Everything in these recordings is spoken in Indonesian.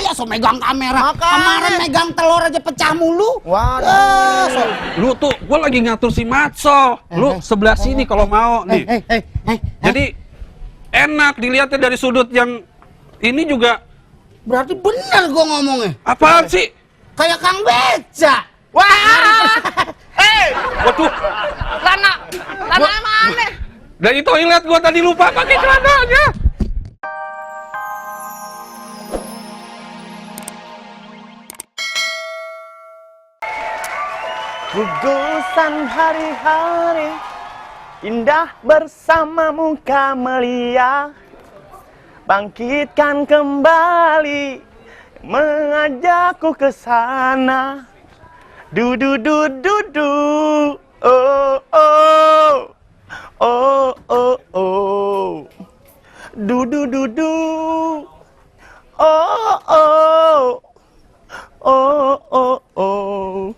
percaya so megang kamera. Kemarin megang telur aja pecah mulu. Waduh. Lu tuh, gua lagi ngatur si Matso. Lu sebelah sini kalau mau nih. Jadi enak dilihatnya dari sudut yang ini juga. Berarti bener gua ngomongnya. Apaan sih? Kayak Kang Beca. Wah. Waduh. Lana mana? Dari toilet gua tadi lupa pakai celananya. Gugusan hari-hari indah bersamamu Kamelia, bangkitkan kembali mengajakku ke sana. Du du du du du. Oh oh. Oh oh oh. Du du du du. Oh oh. Oh oh oh.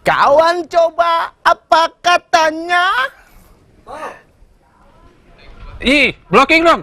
Kawan coba apa katanya? Ih, blocking dong.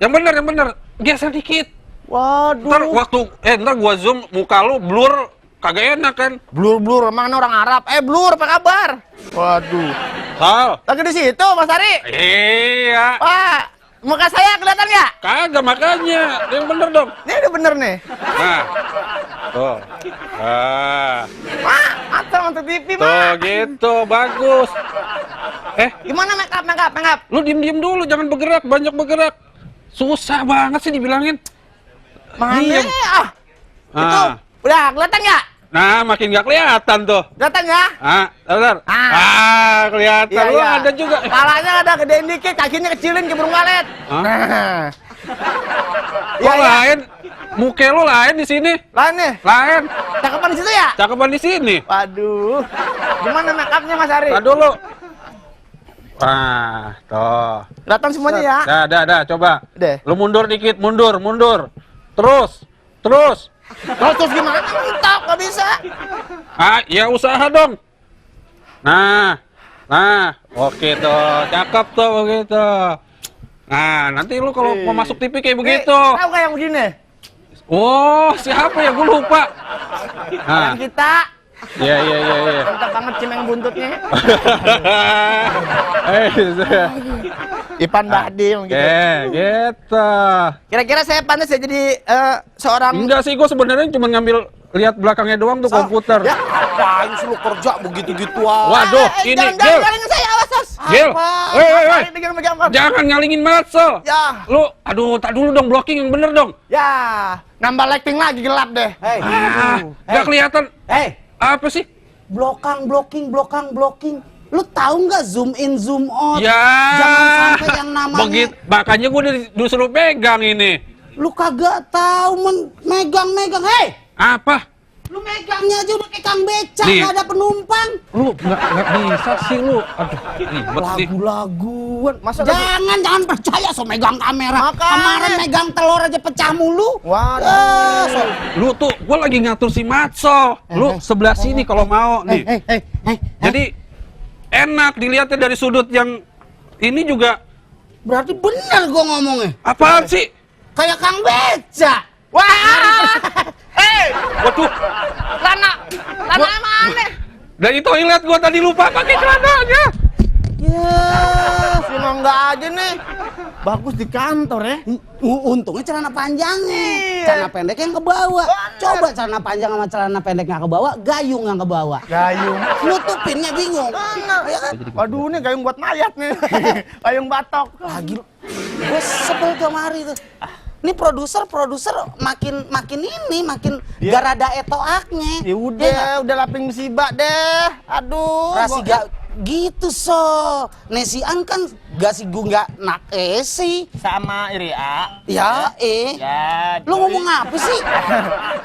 Yang bener. Geser dikit. Waduh. Ntar gua zoom muka lu blur, kagak enak kan? Blur mana orang Arab? Blur apa kabar? Waduh. Sal. Lagi di situ Mas Ari. Iya. Wah, muka saya kelihatan nggak? Kagak makanya. Yang bener dong. Ini udah bener nih. Nah. Tuh. Wah, mantap TV Tuh mah. gitu, bagus. Gimana make up? Lu diem dulu, jangan bergerak, banyak bergerak. Susah banget sih dibilangin. Mana? Diem. Itu udah kelihatan nggak? Nah, makin nggak kelihatan tuh. Kelihatan ya? Bentar. Kelihatan. Lu ada juga. Palanya ada gedein dikit, kakinya kecilin ke burung walet. Nah. Kok lain? Muka lu lain di sini. Lain nih. Lain. Cakepan di situ ya? Cakepan di sini. Waduh. Gimana make upnya Mas Ari? Nah dulu. Tuh. Kelihatan semuanya ya? Dah, coba. Deh. Lu mundur dikit, mundur. Terus. Terus gimana? Mentok, nggak bisa. Ya usaha dong. Nah, oke tuh, cakep tuh begitu. Nah, nanti lu kalau mau masuk TV kayak begitu. Tahu kayak yang begini? Oh, siapa ya? Gue lupa. Yang kita. Iya. Mantap banget cimeng buntutnya. Ipan Bahdim gitu. Gitu. Kira-kira saya pantas ya jadi seorang. Enggak sih, gue sebenarnya cuma ngambil lihat belakangnya doang tuh komputer. Ya apain sih lu kerja begitu-gituan? Waduh, ini Gil. Jangan saya awas, Sos. Gil. Woi. Pegang. Jangan ngalingin Matso. Ya. Lu, aduh, tak dulu dong, blocking yang bener dong. Ya, nambah lighting lagi gelap deh. Nggak kelihatan. Apa sih? Blocking. Lu tahu nggak zoom in zoom out? Ya. Jangan sampai yang namanya. Makanya gue disuruh pegang ini. Lu kagak tahu megang. Apa? Lu megangnya aja udah kayak Kang Beca, Nih. nggak ada penumpang. Lu nggak bisa sih lu. Aduh, ribet sih. Lagu-laguan. Masa Jangan percaya so megang kamera. Kemarin megang telur aja pecah mulu. Waduh. Lu tuh, gua lagi ngatur si Matso. Lu sebelah sini kalau mau nih. Jadi enak dilihatnya dari sudut yang ini juga. Berarti bener gua ngomongnya. Apaan sih? Kayak Kang Beca. Wah. Waduh. Lana mana? Dari toilet gua tadi lupa pakai celananya. Ya, Si Mangga aja nih. Bagus di kantor ya. untungnya celana panjangnya. Iya. Celana pendek yang kebawa. Coba celana panjang sama celana pendek nggak kebawa, gayung yang kebawa. Gayung. Nutupinnya bingung. Ya kan? Waduh, ini gayung buat mayat nih. Gayung batok. Lagi gue sebel kemari tuh. Ini produser makin garada etoaknya. Ya udah laping musibah deh. Aduh. Rasi gak gitu Nesian kan gak nak esi. Sama Iria. Ya Ya. Lu ngomong apa sih?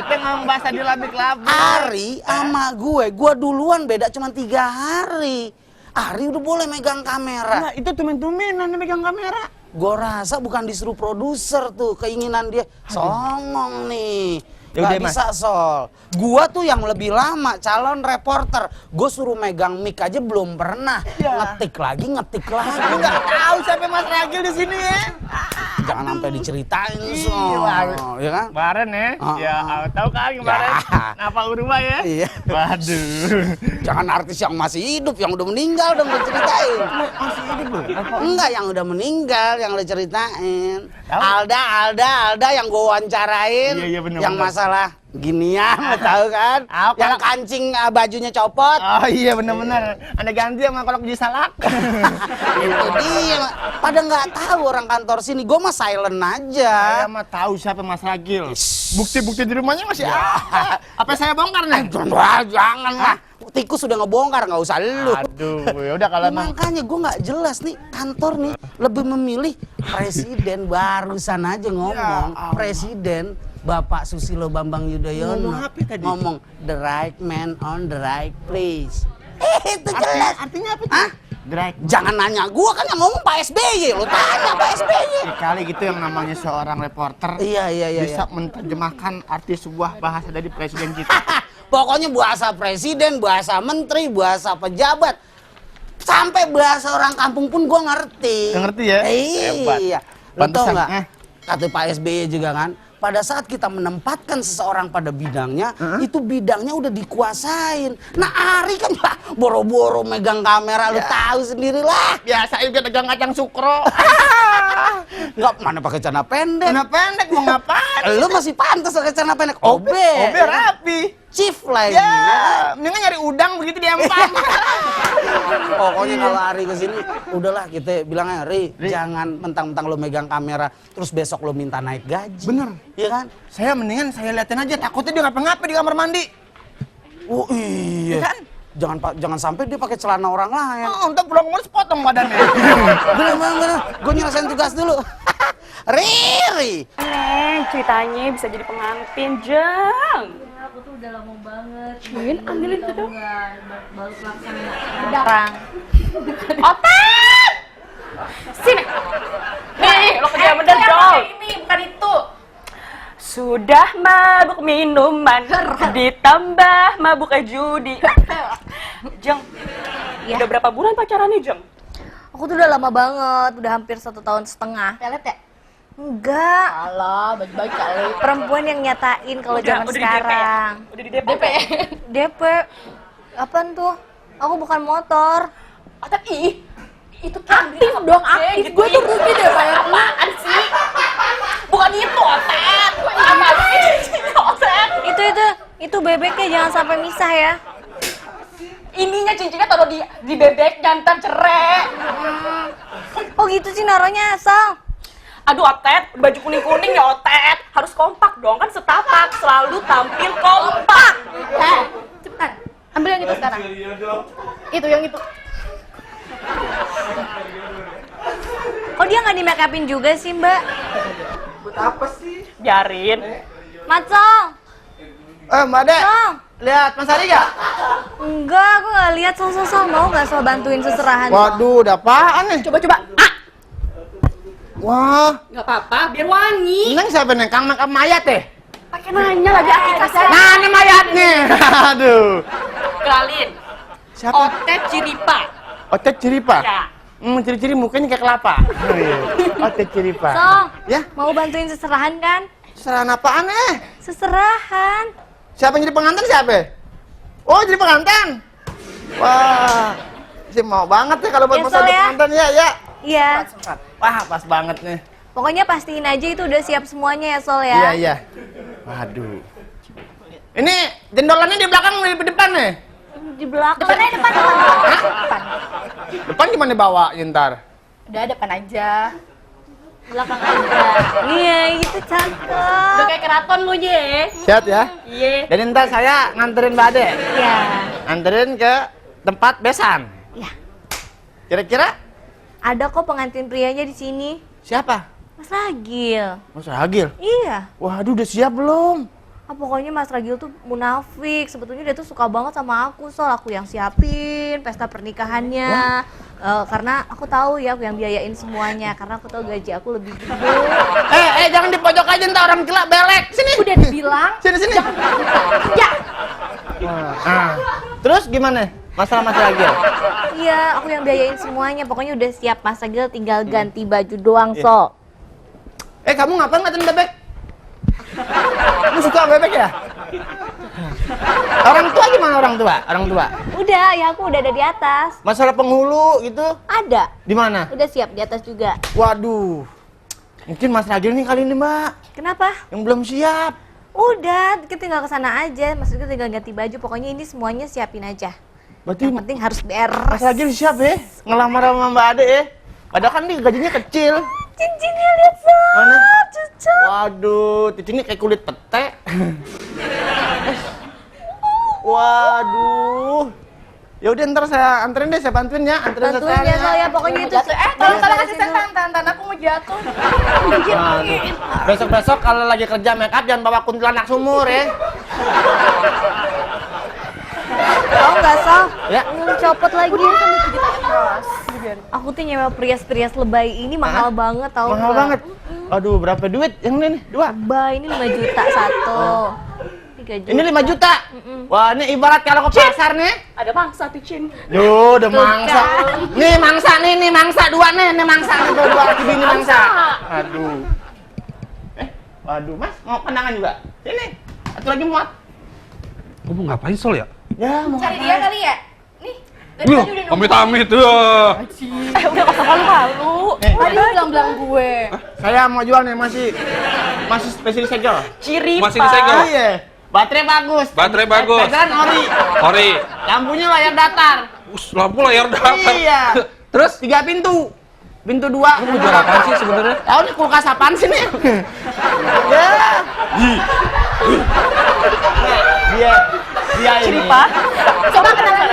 Kita ngomong bahasa di labik-labik. Ari sama gue duluan beda cuma 3 hari. Ari udah boleh megang kamera. Nah, itu tumen-tumenan dia megang kamera. Gue rasa bukan disuruh produser tuh, keinginan dia. Songong nih. Yaudah, Gak bisa Sol. Gua tuh yang lebih lama calon reporter. Gue suruh megang mic aja belum pernah. Ya. Ngetik lagi. Aku nggak tahu siapa Mas Ragil di sini ya. jangan sampai diceritain so. Iya. Ya kan? Kemarin ya, ya tahu kan kemarin apa Uruma ya? Iya. Waduh. Jangan artis yang masih hidup, yang udah meninggal dong lo ceritain. Masih hidup loh. Enggak, yang udah meninggal yang lo ceritain. Tahu? Alda yang gue wawancarain. Iya, bener, yang bener. masalah ginian, lo tahu kan? Apa? Yang kancing bajunya copot. Oh iya benar-benar. Anda ganti sama kolok biji salak. Itu dia. Pada nggak tahu orang kantor sini. Gue mah silent aja. Saya mah tahu siapa Mas Ragil. Bukti-bukti di rumahnya masih ada. Apa saya bongkar nih? Wah, jangan lah. Tikus sudah ngebongkar, nggak usah lu. Aduh, ya udah kalau emang Makanya gue nggak jelas nih kantor nih lebih memilih presiden barusan aja ngomong presiden Bapak Susilo Bambang Yudhoyono Ngomong apa tadi? ngomong the right man on the right place. Itu jelas. artinya apa? Hah? Drag. Jangan nanya gua kan yang ngomong Pak SBY, lu tanya Pak SBY. Kali gitu yang namanya seorang reporter Iya. bisa menerjemahkan arti sebuah bahasa dari presiden kita. Pokoknya bahasa presiden, bahasa menteri, bahasa pejabat, sampai bahasa orang kampung pun gua ngerti. Ngerti ya? Hebat. Iya. Lu tau Pantesan, nggak? Kata Pak SBY juga kan, pada saat kita menempatkan seseorang pada bidangnya, itu bidangnya udah dikuasain. Nah Ari kan boro-boro megang kamera, lu tahu sendiri lah. Biasa juga pegang kacang sukro. Nggak, mana pakai celana pendek. Celana pendek mau ngapain? Lu masih pantas pakai celana pendek. Obe rapi. Chief lagi. Ya, mendingan nyari udang begitu diempang. Pokoknya kalau Ari kesini, udahlah kita bilang aja, Ri, jangan mentang-mentang lo megang kamera, terus besok lo minta naik gaji. Bener. Iya kan? Saya mendingan saya liatin aja, takutnya dia ngapa-ngapa di kamar mandi. Oh iya. Iya kan? Jangan sampai dia pakai celana orang lain. Oh, untuk pulang mulus potong badannya. Bener. Gue nyelesain tugas dulu. Riri. Neng, ceritanya bisa jadi pengantin, Jeng. Aku tuh udah lama banget. Min, ambilin itu. Baru pelaksana darang. Otet! Sini. Nih, lo kerja bener dong. Ini bukan itu. Sudah mabuk minuman, ditambah mabuk judi. Jeng, Ya. udah berapa bulan pacarannya, Jeng? Aku tuh udah lama banget, udah hampir 1,5 tahun. Pelet ya? Enggak. Alah, bagi-bagi kali. Perempuan yang nyatain kalau zaman Udah di DP sekarang. ya? Udah di DP? DP. Apaan tuh? Aku bukan motor. Otet, itu aktif dong, aktif. gitu. Gue tuh rugi deh bayar apaan sih? Bukan itu, Otet. Apa sih? Otet. Itu bebeknya jangan sampai misah ya. Ininya cincinnya taruh di bebek, ntar cerai. Oh gitu sih naruhnya asal. Aduh Otet, baju kuning-kuning ya Otet. Harus kompak dong, kan setapak. Selalu tampil kompak. Cepetan. Ambil yang itu sekarang. Itu yang itu. Kok dia nggak di make upin juga sih Mbak? Biarin. Macong. Mbak Dek, Song. lihat Mas Ari gak? Enggak, aku nggak lihat. Song mau nggak so bantuin seserahan? Waduh, udah apaan nih? Coba-coba. Wah, Nggak apa-apa, biar wangi. Neng siapa nih? Kang make up mayat deh? Pakai nanya lagi aplikasi. Nah, ini mayat nih. Aduh. Kenalin. Siapa? Otet Ciripa. Otet Ciripa? Ya. Ciri-ciri mukanya kayak kelapa. Oh, iya. Otet Ciripa. Song, Ya, mau bantuin seserahan kan? serahan apaan Seserahan. Siapa yang jadi pengantin siapa? Oh, jadi pengantin? Wah, sih mau banget ya kalau buat Ya, masa Sol, ya. pengantin ya, ya. Iya. Wah, pas banget nih. Pokoknya pastiin aja itu udah siap semuanya ya Sol Iya, ya. iya. Waduh. Ini jendolannya di belakang di depan nih? Di belakang. Depan. Depan gimana bawa ntar? Udah depan aja. Belakang aja. Iya, itu Udah cakep. kayak keraton lo ye. Sehat ya? Iya. Jadi ntar saya nganterin Mbak Ade. Iya. Nganterin ke tempat besan. Iya. Kira-kira Ada kok pengantin prianya di sini. siapa? Mas Ragil. Mas Ragil. Iya. Waduh, udah siap belum? Pokoknya Mas Ragil tuh munafik. Sebetulnya dia tuh suka banget sama aku, Sol. Aku yang siapin pesta pernikahannya. Karena aku tahu ya, aku yang biayain semuanya. Karena aku tahu gaji aku lebih gede. Jangan di pojok aja ntar orang gila belek. Sini. Udah dibilang. Sini. Ya. Nah, terus gimana? Masalah Mas Ragil? Iya, aku yang biayain semuanya. Pokoknya udah siap Mas Ragil, tinggal ganti baju doang, Sol. Kamu ngapain ngeliatin bebek? Kamu suka bebek ya? Orang tua gimana orang tua? Orang tua. Udah, ya aku udah ada di atas. Masalah penghulu gitu. Ada. Di mana? Udah siap di atas juga. Waduh. Mungkin Mas Ragil nih kali ini, Mbak. Kenapa? Yang belum siap. Udah, kita tinggal ke sana aja. Maksudnya tinggal ganti baju. Pokoknya ini semuanya siapin aja. Berarti Yang penting harus beres. Mas Ragil siap ya? Ngelamar sama Mbak Ade ya? Padahal kan dia gajinya kecil. Cincinnya lihat sob. Mana? Cocok. Waduh, cincinnya kayak kulit pete. Waduh. Ya udah ntar saya anterin deh, saya bantuin ya. Anterin Bantuin ya Sol ya, pokoknya itu. Tolong kasih tantan aku mau jatuh. Besok-besok kalau lagi kerja make up jangan bawa kuntilanak sumur ya. Tahu nggak Sol? Ya. Copot lagi. Aku tuh nyewa Prius lebay ini mahal banget tau Mahal nggak? banget. Aduh, berapa duit yang ini nih? 2. Lebay ini 5 juta satu. 3 juta. Ini 5 juta. Wah, ini ibarat kalau ke pasar nih. Ada mangsa tuh, Cin. Duh, udah mangsa. Nih mangsa nih mangsa 2 nih mangsa nih 2 laki bini mangsa. Aduh. Waduh, Mas, mau pandangan juga? Sini. Satu lagi muat. Gue mau ngapain Sol ya? Ya, mau Cari dia kali ya? Nih. Dari Loh, tadi udah nunggu. amit-amit tuh. Udah gak usah malu. Tadi bilang-bilang gue. Saya mau jual nih masih spesialis segel. Ciri, Masih disegel. Iya. Baterai bagus. Baterai bagus. Pegangan ori. Ori. Lampunya layar datar. Lampu layar datar. Iya. Terus? 3 pintu. Pintu 2. Lu mau jual apaan sih sebenarnya? Tahu nih kulkas apaan sih nih? Ya. Dia Ciri, ini. Pak. Coba kenalan.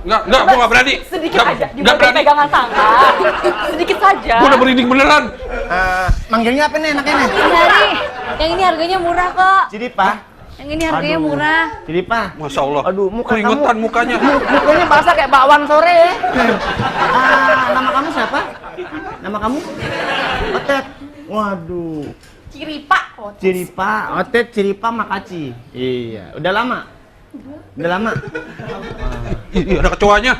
Enggak, gue nggak berani. Sedikit aja, Nggak dibanding berani. pegangan tangan. Sedikit saja. Gue udah merinding beneran. Manggilnya apa nih enaknya nih? Dari, yang ini harganya murah kok. Jadi Pak. Yang ini harganya Aduh. murah. Jadi Pak. Masya Allah. Aduh, muka keringetan kamu. mukanya. Mukanya basah kayak bakwan sore ya. Nama kamu siapa? Nama kamu? Otet. Waduh. Ciri, Pak. Ciripa, Otet Ciripa Makaci. Iya, udah lama. Udah lama. Ih, ada kecoanya.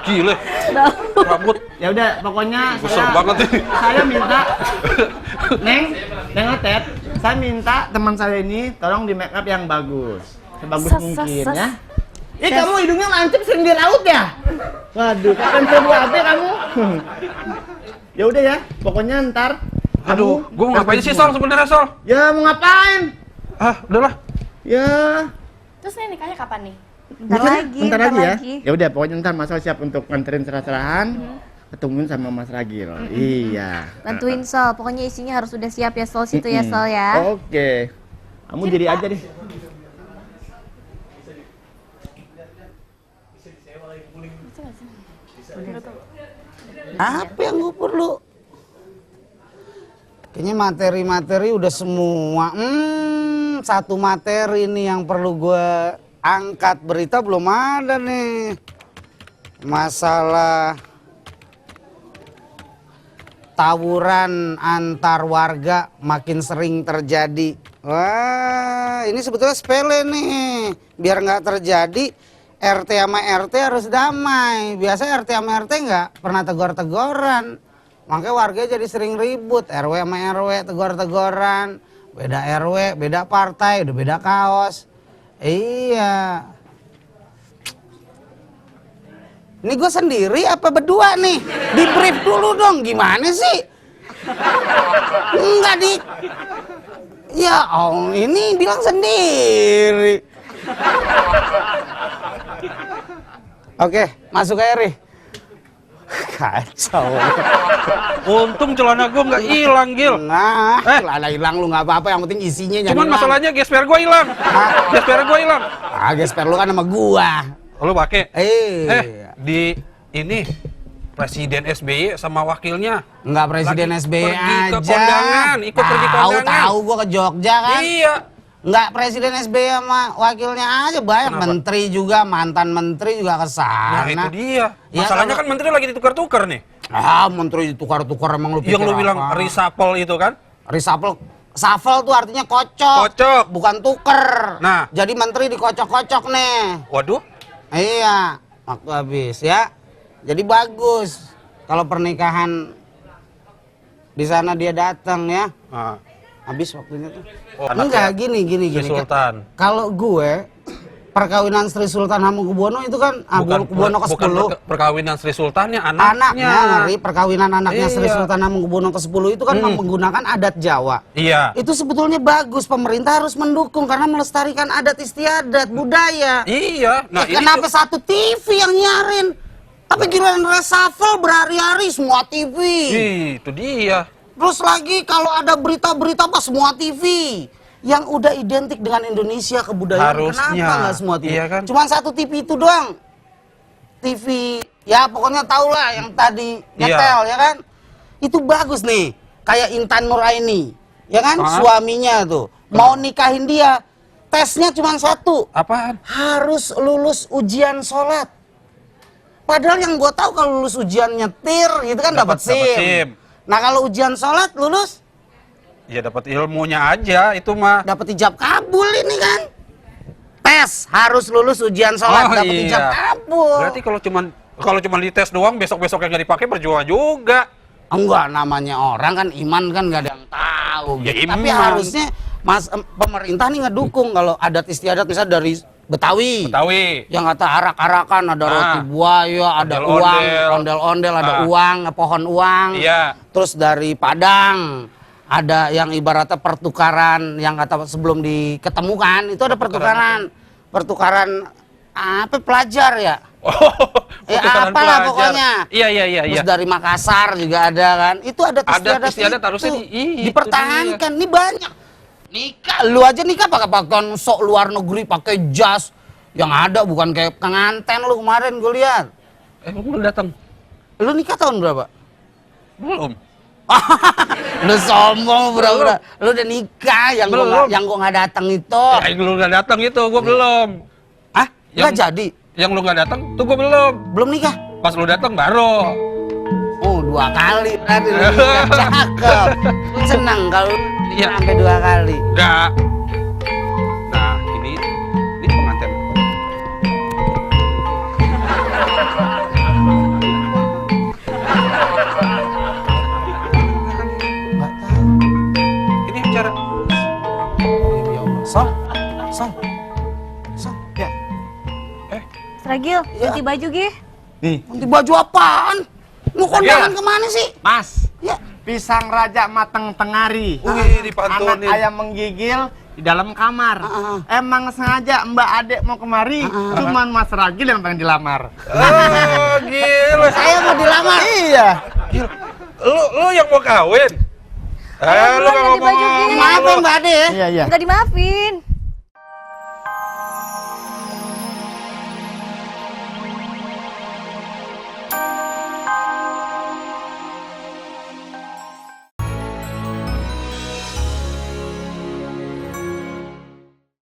Gile. Rambut. Ya udah, pokoknya Besar banget ini. saya minta Neng Otet, saya minta teman saya ini tolong di make up yang bagus. Sebagus mungkin ya. Kamu hidungnya lancip sering di laut ya? Waduh, kapan coba apa kamu? Ya udah ya, pokoknya ntar. Aduh, gue mau ngapain sih Sol sebenarnya Sol? Ya mau ngapain? Udahlah. Ya. Terus nih nikahnya kapan nih? Bentar lagi ya. Ya udah, pokoknya ntar Mas Sol siap untuk nganterin serah-serahan. Ketemuin sama Mas Ragil. Iya. Bantuin Sol, pokoknya isinya harus udah siap ya Sol situ ya Sol ya. Oke. Kamu jadi aja deh. Apa yang gue perlu? Kayaknya materi-materi udah semua. Satu materi nih yang perlu gue angkat. Berita belum ada nih. Masalah tawuran antar warga makin sering terjadi. Wah, ini sebetulnya sepele nih. Biar nggak terjadi, RT sama RT harus damai. Biasa RT sama RT nggak pernah tegur-teguran. Makanya warga jadi sering ribut. RW sama RW tegur-teguran. Beda RW, beda partai, udah beda kaos. Iya. Ini gue sendiri apa berdua nih? Di brief dulu dong, gimana sih? Enggak di... Ya oh, ini bilang sendiri. Oke, masuk aja Ri. Kacau. Untung celana gue nggak hilang, Gil. Nah, celana hilang lu nggak apa-apa, yang penting isinya jangan Cuman hilang. masalahnya gesper gue hilang. Gesper gue hilang. Ah, gesper lu kan sama gua. Lu pakai? Di Ini Presiden SBY sama wakilnya. Enggak Presiden Lagi SBY pergi aja. ke kondangan, ikut pergi kondangan. Tahu gua ke Jogja kan. Iya. Enggak Presiden SBY sama wakilnya aja, banyak. Kenapa? Menteri juga, mantan menteri juga ke sana. Nah, itu dia. Ya, Masalahnya kalau- kan menteri lagi ditukar-tukar nih. Menteri ditukar-tukar emang lu pikir Yang lu bilang apa? reshuffle itu kan? Reshuffle. Shuffle tuh artinya kocok. Kocok. Bukan tuker. Nah. Jadi menteri dikocok-kocok nih. Waduh. Iya, waktu habis ya. Jadi bagus. kalau pernikahan di sana dia datang ya, Ah. habis waktunya tuh. Oh, Enggak, anaknya gini. Sri Sultan. Kalau gue perkawinan Sri Sultan Hamengkubuwono itu kan Hamengkubuwono ke-10. Perkawinan Sri Sultannya Anaknya ngeri perkawinan anaknya Sri Iya. Sultan Hamengkubuwono ke-10 itu kan menggunakan adat Jawa. Iya. Itu sebetulnya bagus, pemerintah harus mendukung karena melestarikan adat istiadat, budaya. Iya. Nah, ini Kenapa satu TV yang nyarin? Tapi giliran reshuffle berhari-hari semua TV. Itu dia. Terus lagi kalau ada berita-berita apa semua TV yang udah identik dengan Indonesia kebudayaan, Harusnya. kenapa nggak semua TV? Iya kan? Cuman satu TV itu doang. TV ya pokoknya tau lah yang tadi nyetel ya kan. Itu bagus nih. Kayak Intan Nuraini, ya kan? Ah. Suaminya tuh mau nikahin dia, tesnya cuma satu. Apaan? Harus lulus ujian sholat. Padahal yang gua tahu kalau lulus ujian nyetir gitu kan dapat Dapat SIM. SIM. Nah kalau ujian sholat lulus Ya dapat ilmunya aja itu mah. dapat ijab kabul ini kan. Tes harus lulus ujian sholat dapat ijab kabul. Berarti kalau cuman dites doang besok-besoknya nggak dipakai percuma juga. Enggak, namanya orang kan iman kan nggak ada yang tahu. Ya, gitu. Tapi iman. harusnya pemerintah nih ngedukung kalau adat istiadat misalnya dari Betawi. Yang kata arak-arakan ada roti buaya, ada uang, Ondel-ondel. ondel-ondel, ada Ah. uang, pohon uang. Iya. Terus dari Padang ada yang ibaratnya pertukaran yang kata sebelum diketemukan itu ada pertukaran apa pelajar ya? Ya Pertukaran apalah pelajar. pokoknya. Iya. Terus dari Makassar juga ada kan. Itu adat Adat istiadat istiadat itu. harusnya itu dipertahankan. Ini banyak. Nikah, lu aja nikah pakai sok luar negeri pakai jas. Yang ada bukan kayak pengantin lu kemarin gue lihat. Lu belum datang? Lu nikah tahun berapa? Belum. Lu sombong bro. Lu udah nikah Belum. yang gua nggak datang itu. Yang lu nggak datang itu gua belum. Ah, nggak Yang- jadi. Yang lu nggak datang tuh gua belum. Belum nikah. Pas lu datang baru. Oh, 2 kali berarti lu nikah. Cakep. Senang kalau lu Iya. sampai 2 kali. Enggak. Nah, ini pengantin. Nggak tahu. Ini acara. Ya Allah. Sol. Ya. Seragil, Iya. ganti baju gih. Nih, Ganti baju apaan? Lu kondangan kemana sih? Mas. Ya. Pisang raja mateng tengari. Wih, Anak dipantunin. ayam menggigil di dalam kamar. Emang sengaja Mbak Adek mau kemari, cuman Mas Ragil yang pengen dilamar. Oh, gila. Saya mau dilamar. Iya. Gila. Lu yang mau kawin? Ayo, Lu buruan nggak ganti baju, ngomong. Gil. Maafin Mbak Ade ya. Iya. Nggak dimaafin.